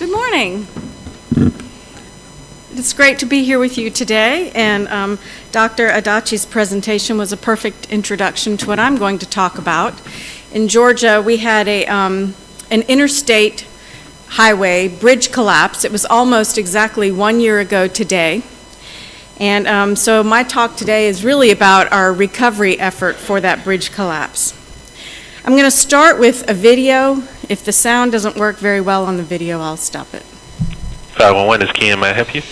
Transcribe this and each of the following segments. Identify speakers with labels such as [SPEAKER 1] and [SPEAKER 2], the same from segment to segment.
[SPEAKER 1] Good morning. It's great to be here with you today, and Dr. Adachi's presentation was a perfect introduction to what I'm going to talk about. In Georgia, we had an interstate highway bridge collapse. It was almost exactly 1 year ago today. And so my talk today is really about our recovery effort for that bridge collapse. I'm going to start with a video. If the sound doesn't work very well on the video, I'll stop it.
[SPEAKER 2] 511 is Ken. May I help you?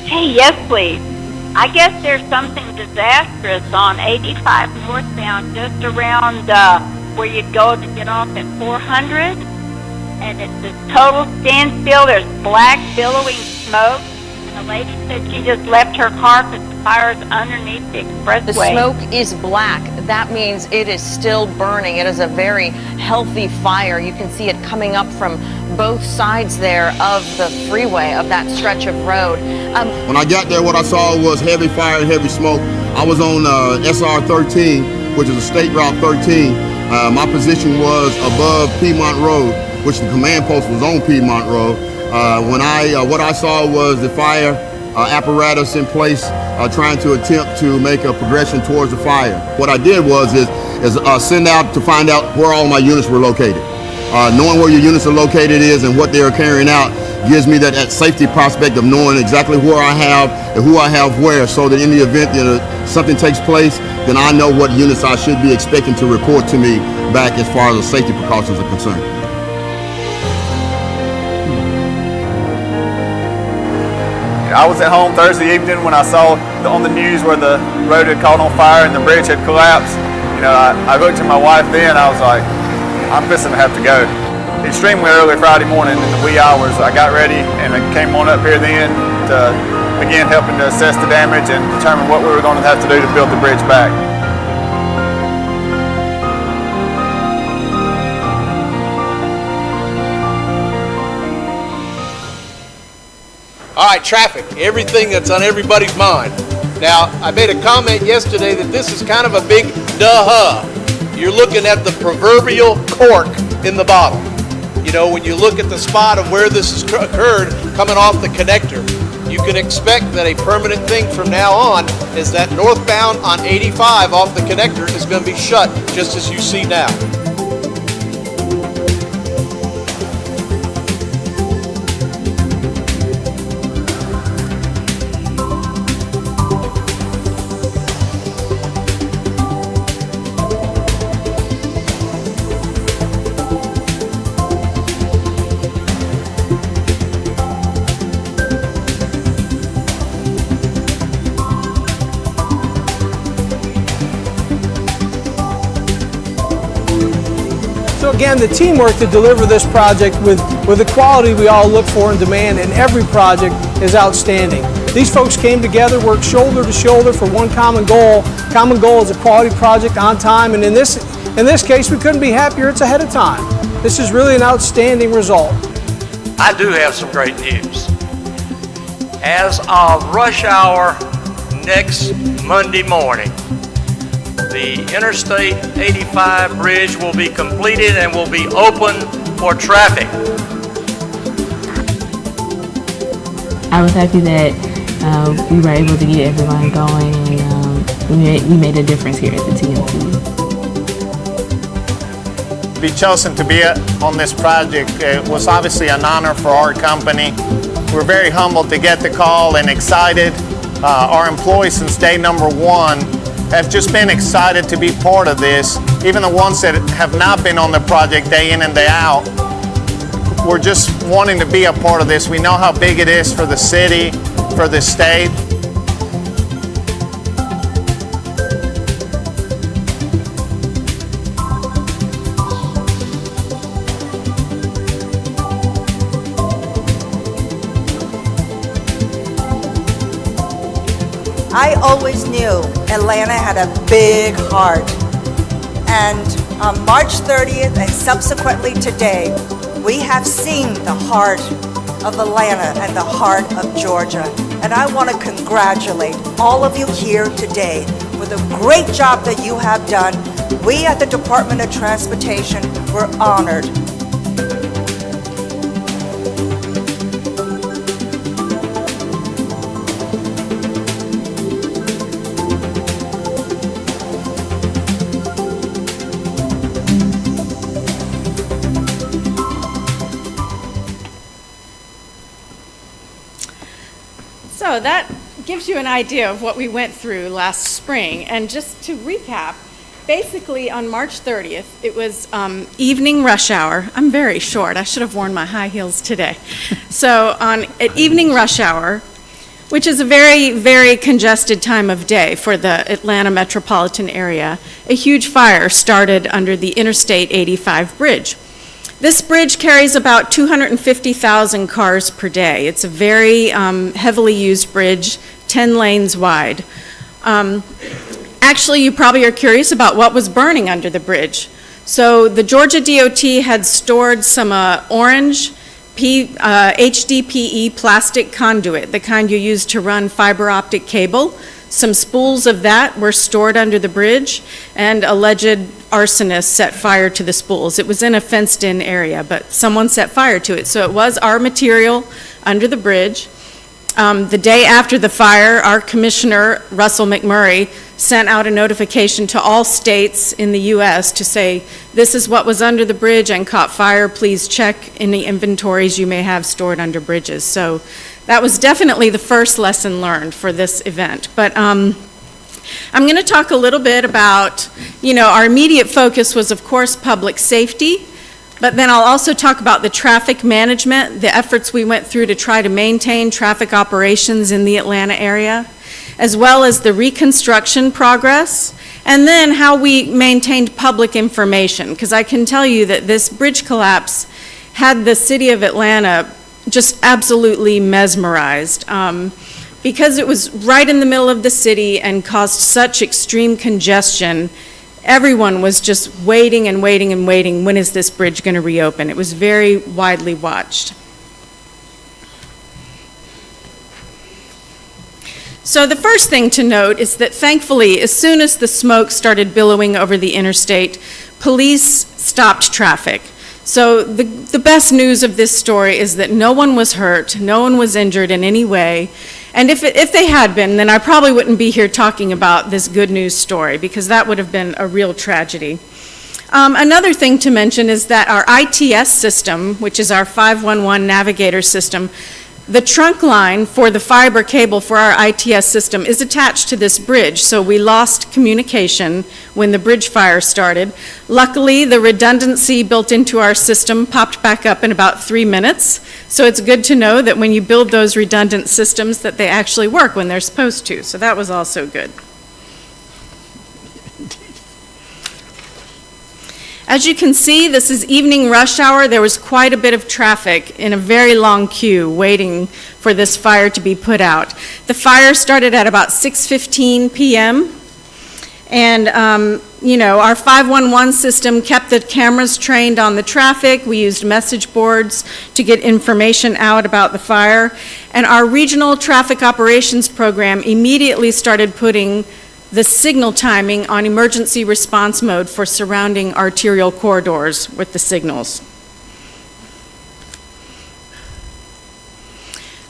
[SPEAKER 3] Hey, yes, please. I guess there's something disastrous on 85 northbound, just around where you'd go to get off at 400. And it's a total standstill. There's black, billowing smoke. And the lady said she just left her car because the fire's underneath the expressway.
[SPEAKER 4] The smoke is black. That means it is still burning. It is a very healthy fire. You can see it coming up from both sides there of the freeway, of that stretch of road.
[SPEAKER 5] When I got there, what I saw was heavy fire and heavy smoke. I was on SR 13, which is a state route 13. My position was above Piedmont Road, which the command post was on Piedmont Road. What I saw was the fire apparatus in place, trying to attempt to make a progression towards the fire. What I did was send out to find out where all my units were located. Knowing where your units are located and what they are carrying out gives me that safety prospect of knowing exactly where I have and who I have where, so that in the event that something takes place, then I know what units I should be expecting to report to me back as far as the safety precautions are concerned.
[SPEAKER 6] I was at home Thursday evening when I saw on the news where the road had caught on fire and the bridge had collapsed. You know, I looked at my wife then, I was like, I'm fixing to have to go. Extremely early Friday morning in the wee hours, I got ready and I came on up here then to begin helping to assess the damage and determine what we were going to have to do to build the bridge back.
[SPEAKER 7] All right, traffic, everything that's on everybody's mind. Now, I made a comment yesterday that this is kind of a big duh. You're looking at the proverbial cork in the bottle. You know, when you look at the spot of where this has occurred coming off the connector, you can expect that a permanent thing from now on is that northbound on 85 off the connector is going to be shut, just as you see now.
[SPEAKER 8] So again, the teamwork to deliver this project with the quality we all look for and demand in every project is outstanding. These folks came together, worked shoulder to shoulder for one common goal. Common goal is a quality project on time, and in this case, we couldn't be happier. It's ahead of time. This is really an outstanding result.
[SPEAKER 9] I do have some great news. As of rush hour next Monday morning, the Interstate 85 bridge will be completed and will be open for traffic.
[SPEAKER 10] I was happy that we were able to get everyone going, and we made a difference here at the TMT.
[SPEAKER 11] To be chosen to be on this project was obviously an honor for our company. We're very humbled to get the call and excited. Our employees since day number one have just been excited to be part of this. Even the ones that have not been on the project day in and day out, we're just wanting to be a part of this. We know how big it is for the city, for the state.
[SPEAKER 12] I always knew Atlanta had a big heart. And on March 30th and subsequently today, we have seen the heart of Atlanta and the heart of Georgia. And I want to congratulate all of you here today for the great job that you have done. We at the Department of Transportation were honored.
[SPEAKER 1] So that gives you an idea of what we went through last spring. And just to recap, basically on March 30th, it was evening rush hour. I'm very short. I should have worn my high heels today. So at evening rush hour, which is a very, very congested time of day for the Atlanta metropolitan area, a huge fire started under the Interstate 85 bridge. This bridge carries about 250,000 cars per day. It's a very heavily used bridge, 10 lanes wide. Actually, you probably are curious about what was burning under the bridge. So the Georgia DOT had stored some orange HDPE plastic conduit, the kind you use to run fiber optic cable. Some spools of that were stored under the bridge, and alleged arsonists set fire to the spools. It was in a fenced-in area, but someone set fire to it. So it was our material under the bridge. The day after the fire, our commissioner, Russell McMurray, sent out a notification to all states in the U.S. to say, this is what was under the bridge and caught fire. Please check any inventories you may have stored under bridges. So that was definitely the first lesson learned for this event. But I'm going to talk a little bit about, our immediate focus was, of course, public safety. But then I'll also talk about the traffic management, the efforts we went through to try to maintain traffic operations in the Atlanta area, as well as the reconstruction progress, and then how we maintained public information, because I can tell you that this bridge collapse had the city of Atlanta just absolutely mesmerized, because it was right in the middle of the city and caused such extreme congestion. Everyone was just waiting and waiting and waiting. When is this bridge going to reopen? It was very widely watched. So the first thing to note is that thankfully, as soon as the smoke started billowing over the interstate, police stopped traffic. So the best news of this story is that no one was hurt, no one was injured in any way. And if they had been, then I probably wouldn't be here talking about this good news story, because that would have been a real tragedy. Another thing to mention is that our ITS system, which is our 511 navigator system, the trunk line for the fiber cable for our ITS system is attached to this bridge, so we lost communication when the bridge fire started. Luckily, the redundancy built into our system popped back up in about 3 minutes, so it's good to know that when you build those redundant systems that they actually work when they're supposed to, so that was also good. As you can see, this is evening rush hour. There was quite a bit of traffic in a very long queue waiting for this fire to be put out. The fire started at about 6:15 p.m. And, our 511 system kept the cameras trained on the traffic. We used message boards to get information out about the fire. And our regional traffic operations program immediately started putting the signal timing on emergency response mode for surrounding arterial corridors with the signals.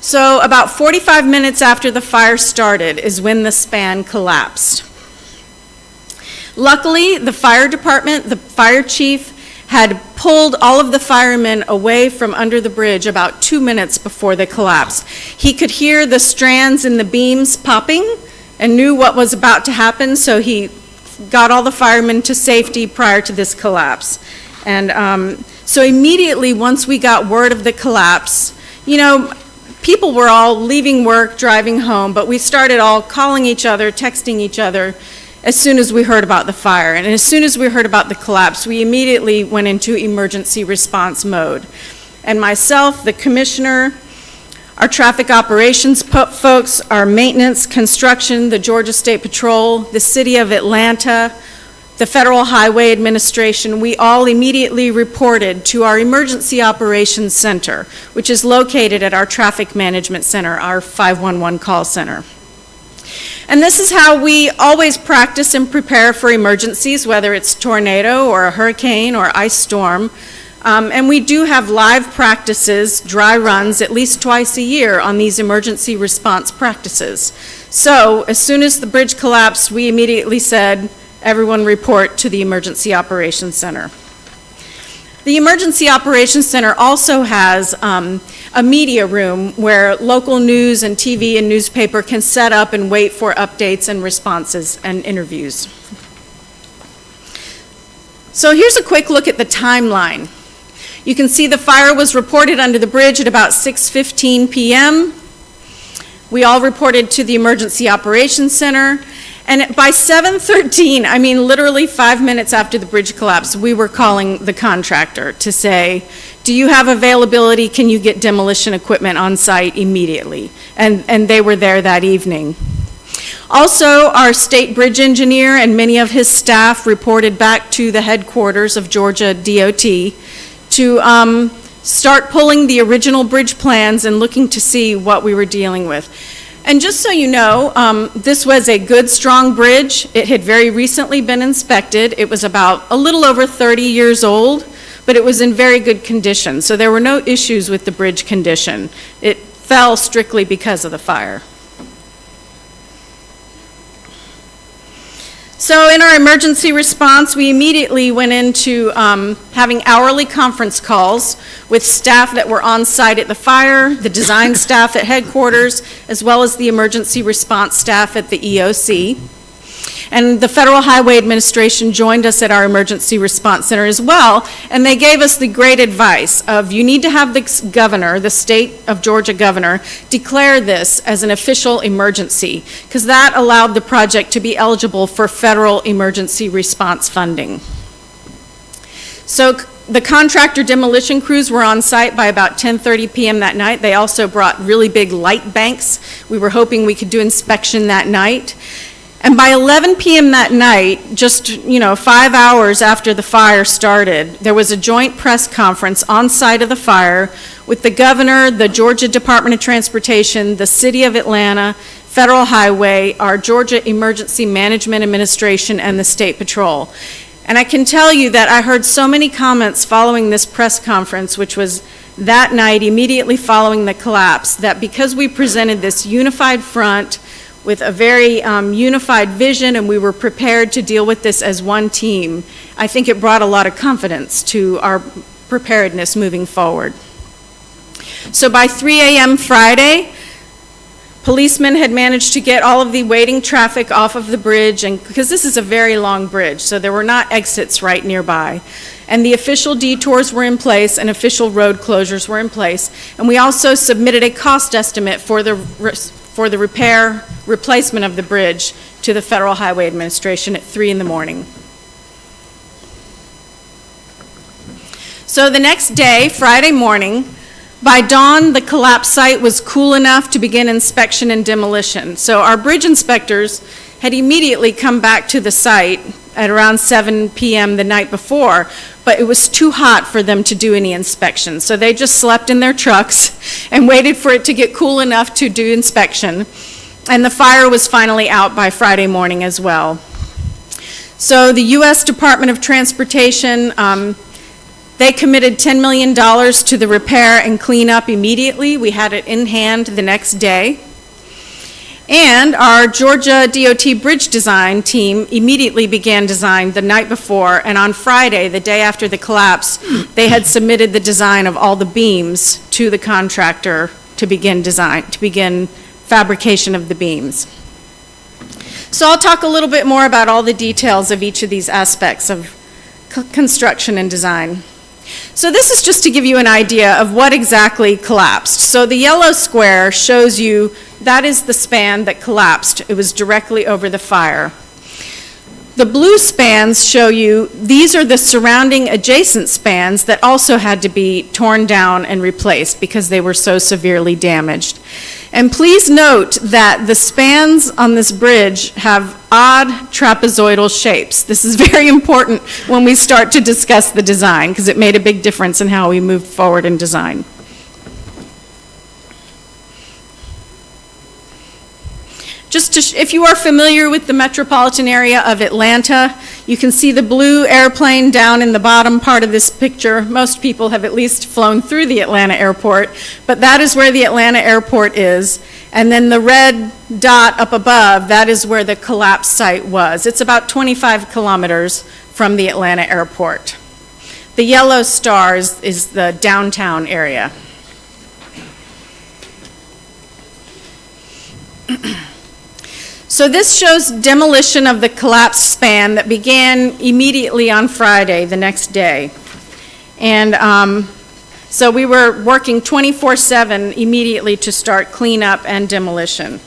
[SPEAKER 1] So about 45 minutes after the fire started is when the span collapsed. Luckily, the fire department, the fire chief, had pulled all of the firemen away from under the bridge about 2 minutes before the collapse. He could hear the strands in the beams popping and knew what was about to happen, so he got all the firemen to safety prior to this collapse. And so immediately, once we got word of the collapse, people were all leaving work, driving home, but we started all calling each other, texting each other as soon as we heard about the fire. And as soon as we heard about the collapse, we immediately went into emergency response mode. And myself, the commissioner, our traffic operations folks, our maintenance, construction, the Georgia State Patrol, the City of Atlanta, the Federal Highway Administration, we all immediately reported to our Emergency Operations Center, which is located at our Traffic Management Center, our 511 call center. And this is how we always practice and prepare for emergencies, whether it's tornado or a hurricane or ice storm. And we do have live practices, dry runs, at least twice a year on these emergency response practices. So as soon as the bridge collapsed, we immediately said, everyone report to the Emergency Operations Center. The Emergency Operations Center also has a media room where local news and TV and newspaper can set up and wait for updates and responses and interviews. So here's a quick look at the timeline. You can see the fire was reported under the bridge at about 6:15 p.m. We all reported to the Emergency Operations Center, and by 7:13, I mean literally 5 minutes after the bridge collapsed, we were calling the contractor to say, do you have availability? Can you get demolition equipment on site immediately? And they were there that evening. Also, our state bridge engineer and many of his staff reported back to the headquarters of Georgia DOT to start pulling the original bridge plans and looking to see what we were dealing with. And just so you know, this was a good, strong bridge. It had very recently been inspected. It was about a little over 30 years old, but it was in very good condition. So there were no issues with the bridge condition. It fell strictly because of the fire. So in our emergency response, we immediately went into having hourly conference calls with staff that were on site at the fire, the design staff at headquarters, as well as the emergency response staff at the EOC. And the Federal Highway Administration joined us at our emergency response center as well, and they gave us the great advice of you need to have the governor, the state of Georgia governor, declare this as an official emergency, because that allowed the project to be eligible for federal emergency response funding. So the contractor demolition crews were on site by about 10:30 p.m. that night. They also brought really big light banks. We were hoping we could do inspection that night. And by 11 p.m. that night, just 5 hours after the fire started, there was a joint press conference on site of the fire with the governor, the Georgia Department of Transportation, the City of Atlanta, Federal Highway, our Georgia Emergency Management Administration, and the State Patrol. And I can tell you that I heard so many comments following this press conference, which was that night immediately following the collapse, that because we presented this unified front with a very unified vision, and we were prepared to deal with this as one team, I think it brought a lot of confidence to our preparedness moving forward. So by 3 a.m. Friday, policemen had managed to get all of the waiting traffic off of the bridge, and because this is a very long bridge, so there were not exits right nearby. And the official detours were in place and official road closures were in place. And we also submitted a cost estimate for the replacement of the bridge to the Federal Highway Administration at 3 in the morning. So the next day, Friday morning, by dawn, the collapsed site was cool enough to begin inspection and demolition. So our bridge inspectors had immediately come back to the site at around 7 p.m. the night before, but it was too hot for them to do any inspection. So they just slept in their trucks and waited for it to get cool enough to do inspection. And the fire was finally out by Friday morning as well. So the U.S. Department of Transportation, they committed $10 million to the repair and cleanup immediately. We had it in hand the next day. And our Georgia DOT bridge design team immediately began design the night before, and on Friday, the day after the collapse, they had submitted the design of all the beams to the contractor to begin fabrication of the beams. So I'll talk a little bit more about all the details of each of these aspects of construction and design. So this is just to give you an idea of what exactly collapsed. So the yellow square shows you that is the span that collapsed. It was directly over the fire. The blue spans show you these are the surrounding adjacent spans that also had to be torn down and replaced because they were so severely damaged. And please note that the spans on this bridge have odd trapezoidal shapes. This is very important when we start to discuss the design because it made a big difference in how we moved forward in design. Just if you are familiar with the metropolitan area of Atlanta, you can see the blue airplane down in the bottom part of this picture. Most people have at least flown through the Atlanta airport, but that is where the Atlanta airport is. And then the red dot up above, that is where the collapse site was. It's about 25 kilometers from the Atlanta airport. The yellow stars is the downtown area. So this shows demolition of the collapsed span that began immediately on Friday, the next day. And so we were working 24/7 immediately to start cleanup and demolition.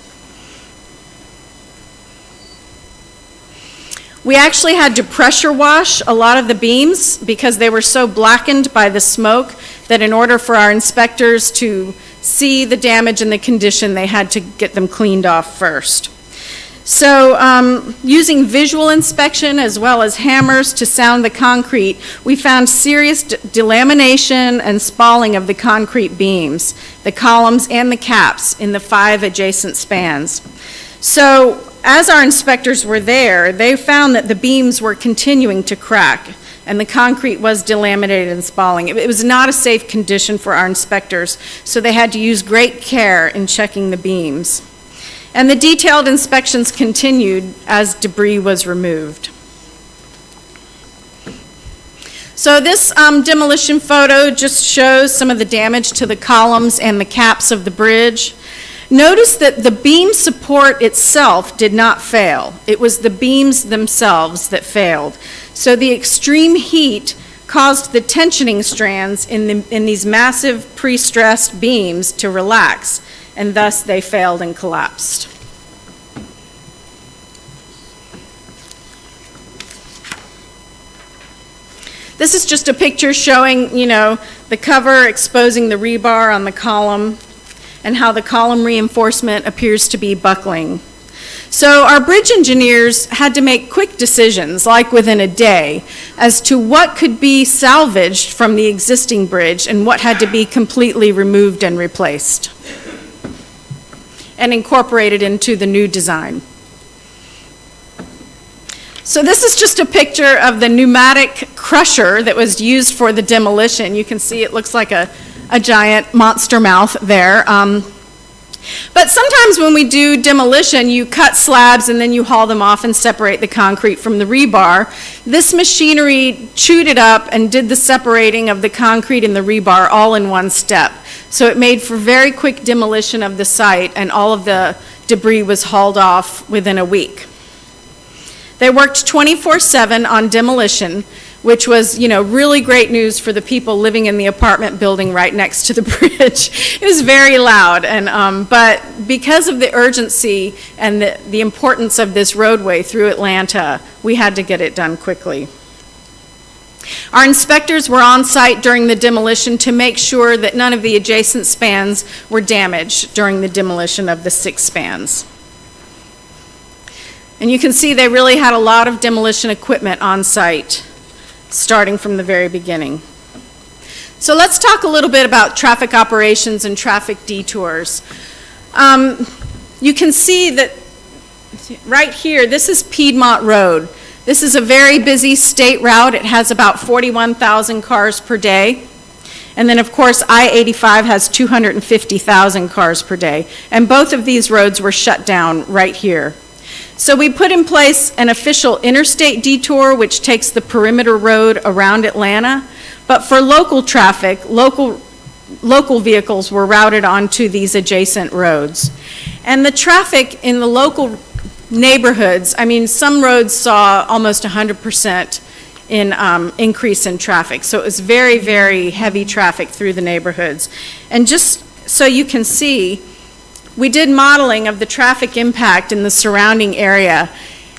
[SPEAKER 1] We actually had to pressure wash a lot of the beams because they were so blackened by the smoke that in order for our inspectors to see the damage and the condition, they had to get them cleaned off first. So using visual inspection as well as hammers to sound the concrete, we found serious delamination and spalling of the concrete beams, the columns and the caps in the 5 adjacent spans. So as our inspectors were there, they found that the beams were continuing to crack and the concrete was delaminated and spalling. It was not a safe condition for our inspectors, so they had to use great care in checking the beams. And the detailed inspections continued as debris was removed. So this demolition photo just shows some of the damage to the columns and the caps of the bridge. Notice that the beam support itself did not fail. It was the beams themselves that failed. So the extreme heat caused the tensioning strands in these massive pre-stressed beams to relax, and thus they failed and collapsed. This is just a picture showing, you know, the cover exposing the rebar on the column and how the column reinforcement appears to be buckling. So our bridge engineers had to make quick decisions, like within a day, as to what could be salvaged from the existing bridge and what had to be completely removed and replaced and incorporated into the new design. So this is just a picture of the pneumatic crusher that was used for the demolition. You can see it looks like a giant monster mouth there. But sometimes when we do demolition, you cut slabs and then you haul them off and separate the concrete from the rebar. This machinery chewed it up and did the separating of the concrete and the rebar all in one step. So it made for very quick demolition of the site, and all of the debris was hauled off within a week. They worked 24/7 on demolition, which was, you know, really great news for the people living in the apartment building right next to the bridge. It was very loud, and but because of the urgency and the importance of this roadway through Atlanta, we had to get it done quickly. Our inspectors were on site during the demolition to make sure that none of the adjacent spans were damaged during the demolition of the 6 spans. And you can see they really had a lot of demolition equipment on site, starting from the very beginning. So let's talk a little bit about traffic operations and traffic detours. You can see that right here, this is Piedmont Road. This is a very busy state route. It has about 41,000 cars per day. And then, of course, I-85 has 250,000 cars per day. And both of these roads were shut down right here. So we put in place an official interstate detour, which takes the perimeter road around Atlanta. But for local traffic, local vehicles were routed onto these adjacent roads. And the traffic in the local neighborhoods, I mean, some roads saw almost 100% in increase in traffic. So it was very, very heavy traffic through the neighborhoods. And just so you can see, we did modeling of the traffic impact in the surrounding area.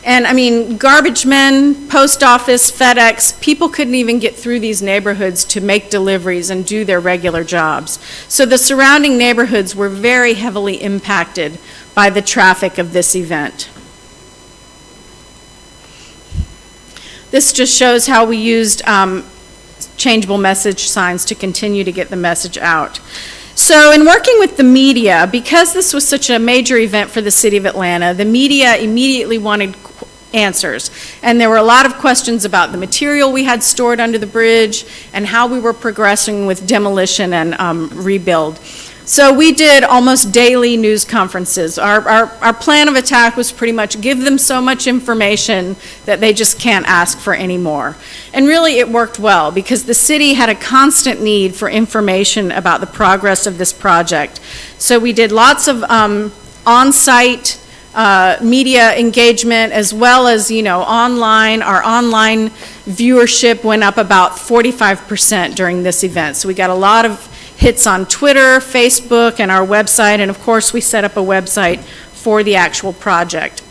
[SPEAKER 1] And I mean, garbage men, post office, FedEx, people couldn't even get through these neighborhoods to make deliveries and do their regular jobs. So the surrounding neighborhoods were very heavily impacted by the traffic of this event. This just shows how we used changeable message signs to continue to get the message out. So in working with the media, because this was such a major event for the city of Atlanta, the media immediately wanted answers. And there were a lot of questions about the material we had stored under the bridge and how we were progressing with demolition and rebuild. So we did almost daily news conferences. Our plan of attack was pretty much give them so much information that they just can't ask for any more. And really it worked well because the city had a constant need for information about the progress of this project. So we did lots of on-site media engagement as well as, online. Our online viewership went up about 45% during this event. So we got a lot of hits on Twitter, Facebook, and our website, and of course we set up a website for the actual project.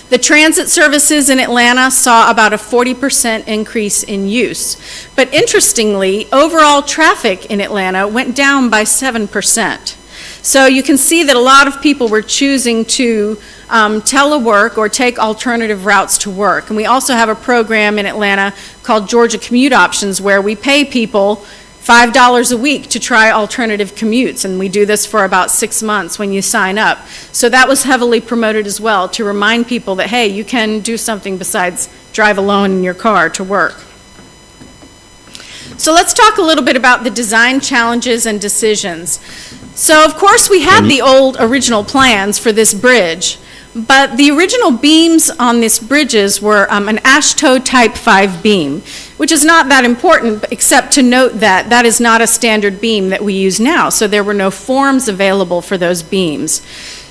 [SPEAKER 1] The transit services in Atlanta saw about a 40% increase in use. But interestingly, overall traffic in Atlanta went down by 7%. So you can see that a lot of people were choosing to telework or take alternative routes to work. And we also have a program in Atlanta called Georgia Commute Options where we pay people $5 a week to try alternative commutes, and we do this for about 6 months when you sign up. So that was heavily promoted as well to remind people that, hey, you can do something besides drive alone in your car to work. So let's talk a little bit about the design challenges and decisions. So of course we had the old original plans for this bridge, but the original beams on these bridges were an AASHTO type 5 beam, which is not that important except to note that that is not a standard beam that we use now, so there were no forms available for those beams.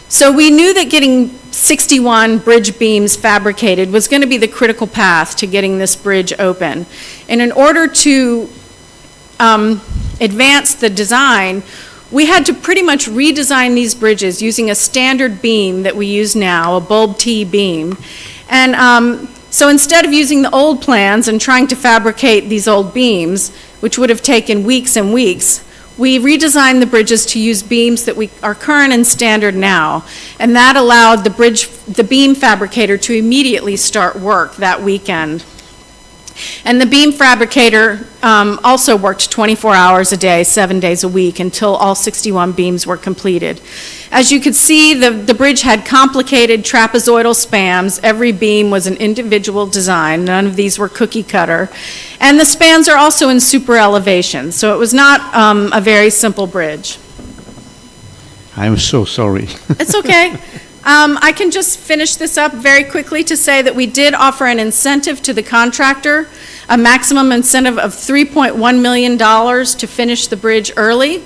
[SPEAKER 1] So we knew that getting 61 bridge beams fabricated was going to be the critical path to getting this bridge open. And in order to advance the design, we had to pretty much redesign these bridges using a standard beam that we use now, a bulb T beam. And so instead of using the old plans and trying to fabricate these old beams, which would have taken weeks and weeks, we redesigned the bridges to use beams that are current and standard now. And that allowed the beam fabricator to immediately start work that weekend. And the beam fabricator also worked 24 hours a day, 7 days a week, until all 61 beams were completed. As you could see, the bridge had complicated trapezoidal spans. Every beam was an individual design. None of these were cookie cutter. And the spans are also in super elevation, so it was not a very simple bridge.
[SPEAKER 13] I'm so sorry.
[SPEAKER 1] It's okay. I can just finish this up very quickly to say that we did offer an incentive to the contractor, a maximum incentive of $3.1 million to finish the bridge early.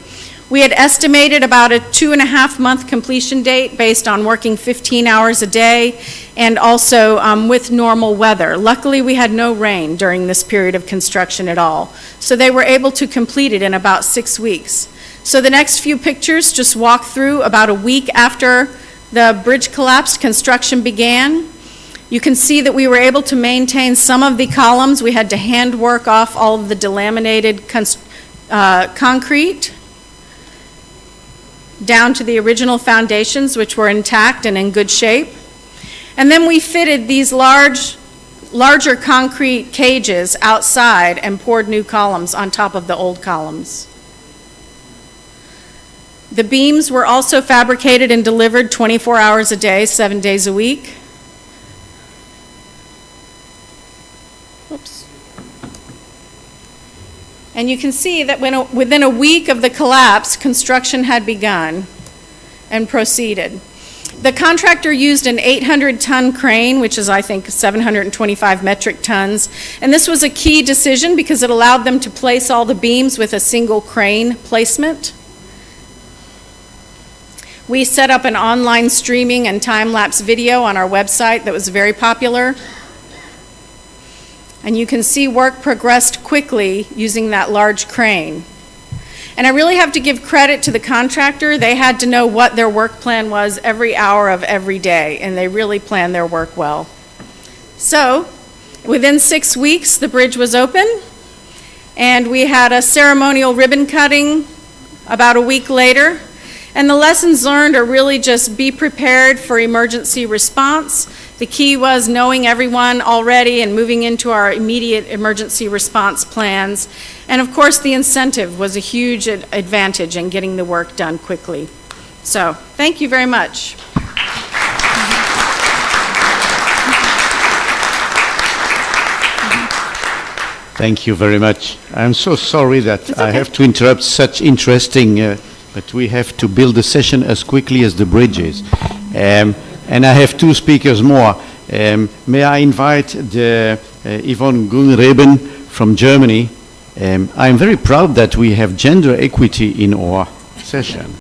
[SPEAKER 1] We had estimated about a 2.5-month completion date based on working 15 hours a day and also with normal weather. Luckily, we had no rain during this period of construction at all. So they were able to complete it in about 6 weeks. So the next few pictures just walk through about a week after the bridge collapsed, construction began. You can see that we were able to maintain some of the columns. We had to hand work off all of the delaminated concrete down to the original foundations, which were intact and in good shape. And then we fitted these larger concrete cages outside and poured new columns on top of the old columns. The beams were also fabricated and delivered 24 hours a day, 7 days a week. Oops. And you can see that within a week of the collapse, construction had begun and proceeded. The contractor used an 800-ton crane, which is, I think, 725 metric tons. And this was a key decision because it allowed them to place all the beams with a single crane placement. We set up an online streaming and time-lapse video on our website that was very popular. And you can see work progressed quickly using that large crane. And I really have to give credit to the contractor. They had to know what their work plan was every hour of every day, and they really planned their work well. So, within 6 weeks, the bridge was open, and we had a ceremonial ribbon cutting about a week later. And the lessons learned are really just be prepared for emergency response. The key was knowing everyone already and moving into our immediate emergency response plans. And of course, the incentive was a huge advantage in getting the work done quickly. So, thank you very much.
[SPEAKER 13] Thank you very much. I'm so sorry that I have to interrupt such interesting but we have to build the session as quickly as the bridge is. And I have two speakers more. May I invite the Yvonne Grunreben from Germany. I'm very proud that we have gender equity in our session.